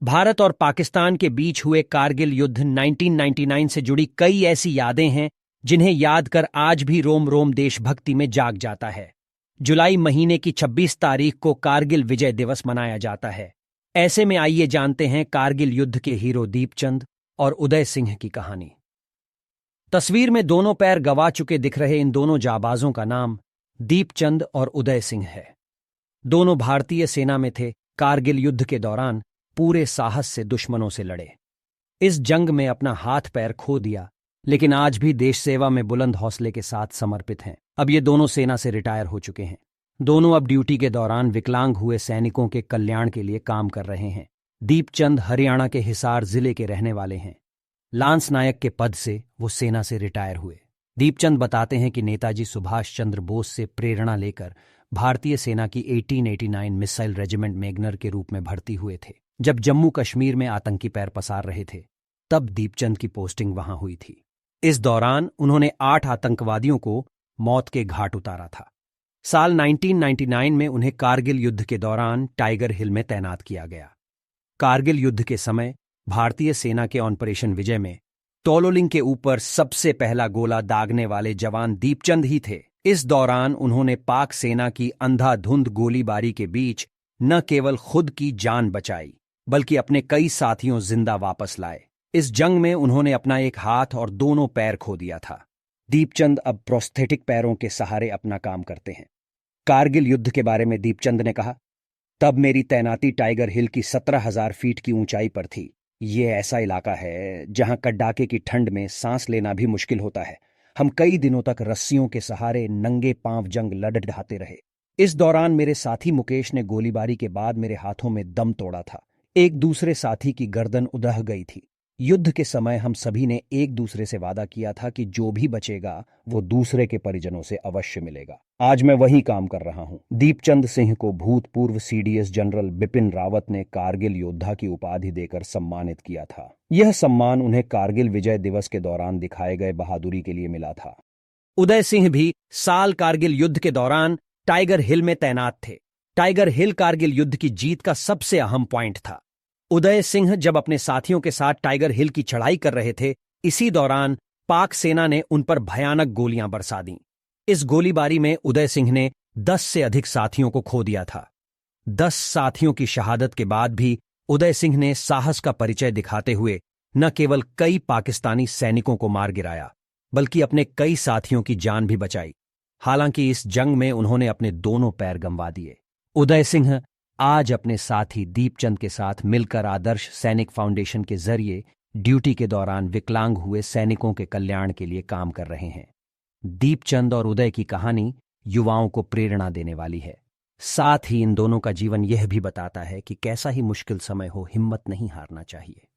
भारत और पाकिस्तान के बीच हुए कारगिल युद्ध 1999 से जुड़ी कई ऐसी यादें हैं जिन्हें याद कर आज भी रोम रोम देशभक्ति में जाग जाता है। जुलाई महीने की 26 तारीख को कारगिल विजय दिवस मनाया जाता है। ऐसे में आइए जानते हैं कारगिल युद्ध के हीरो दीपचंद और उदय सिंह की कहानी। तस्वीर में दोनों पैर गंवा चुके दिख रहे इन दोनों जाबाजों का नाम दीपचंद और उदय सिंह है। दोनों भारतीय सेना में थे। कारगिल युद्ध के दौरान पूरे साहस से दुश्मनों से लड़े। इस जंग में अपना हाथ पैर खो दिया, लेकिन आज भी देश सेवा में बुलंद हौसले के साथ समर्पित हैं। अब ये दोनों सेना से रिटायर हो चुके हैं। दोनों अब ड्यूटी के दौरान विकलांग हुए सैनिकों के कल्याण के लिए काम कर रहे हैं। दीपचंद हरियाणा के हिसार जिले के रहने वाले हैं। लांस नायक के पद से वो सेना से रिटायर हुए। दीपचंद बताते हैं कि नेताजी सुभाष चंद्र बोस से प्रेरणा लेकर भारतीय सेना की 1889 मिसाइल रेजिमेंट मेगनर के रूप में भर्ती हुए थे। जब जम्मू कश्मीर में आतंकी पैर पसार रहे थे, तब दीपचंद की पोस्टिंग वहां हुई थी। इस दौरान उन्होंने 8 आतंकवादियों को मौत के घाट उतारा था। साल 1999 में उन्हें कारगिल युद्ध के दौरान टाइगर हिल में तैनात किया गया। कारगिल युद्ध के समय भारतीय सेना के ऑपरेशन विजय में टोलोलिंग के ऊपर सबसे पहला गोला दागने वाले जवान दीपचंद ही थे। इस दौरान उन्होंने पाक सेना की अंधाधुंध गोलीबारी के बीच न केवल खुद की जान बचाई, बल्कि अपने कई साथियों जिंदा वापस लाए। इस जंग में उन्होंने अपना एक हाथ और दोनों पैर खो दिया था। दीपचंद अब प्रोस्थेटिक पैरों के सहारे अपना काम करते हैं। कारगिल युद्ध के बारे में दीपचंद ने कहा, तब मेरी तैनाती टाइगर हिल की 17,000 फीट की ऊंचाई पर थी। ये ऐसा इलाका है जहां कड़ाके की ठंड में सांस लेना भी मुश्किल होता है। हम कई दिनों तक रस्सियों के सहारे नंगे पांव जंग लड़ते रहे। इस दौरान मेरे साथी मुकेश ने गोलीबारी के बाद मेरे हाथों में दम तोड़ा था। एक दूसरे साथी की गर्दन उदह गई थी। युद्ध के समय हम सभी ने एक दूसरे से वादा किया था कि जो भी बचेगा वो दूसरे के परिजनों से अवश्य मिलेगा। आज मैं वही काम कर रहा हूं। दीपचंद सिंह को भूतपूर्व सीडीएस जनरल बिपिन रावत ने कारगिल योद्धा की उपाधि देकर सम्मानित किया था। यह सम्मान उन्हें कारगिल विजय दिवस के दौरान दिखाए गए बहादुरी के लिए मिला था। उदय सिंह भी साल कारगिल युद्ध के दौरान टाइगर हिल में तैनात थे। टाइगर हिल कारगिल युद्ध की जीत का सबसे अहम पॉइंट था। उदय सिंह जब अपने साथियों के साथ टाइगर हिल की चढ़ाई कर रहे थे, इसी दौरान पाक सेना ने उन पर भयानक गोलियां बरसा दीं। इस गोलीबारी में उदय सिंह ने 10 से अधिक साथियों को खो दिया था। 10 साथियों की शहादत के बाद भी उदय सिंह ने साहस का परिचय दिखाते हुए न केवल कई पाकिस्तानी सैनिकों को मार गिराया, बल्कि अपने कई साथियों की जान भी बचाई। हालांकि इस जंग में उन्होंने अपने दोनों पैर गंवा दिए। उदय सिंह आज अपने साथी दीपचंद के साथ मिलकर आदर्श सैनिक फाउंडेशन के जरिए ड्यूटी के दौरान विकलांग हुए सैनिकों के कल्याण के लिए काम कर रहे हैं। दीपचंद और उदय की कहानी युवाओं को प्रेरणा देने वाली है। साथ ही इन दोनों का जीवन यह भी बताता है कि कैसा ही मुश्किल समय हो, हिम्मत नहीं हारना चाहिए।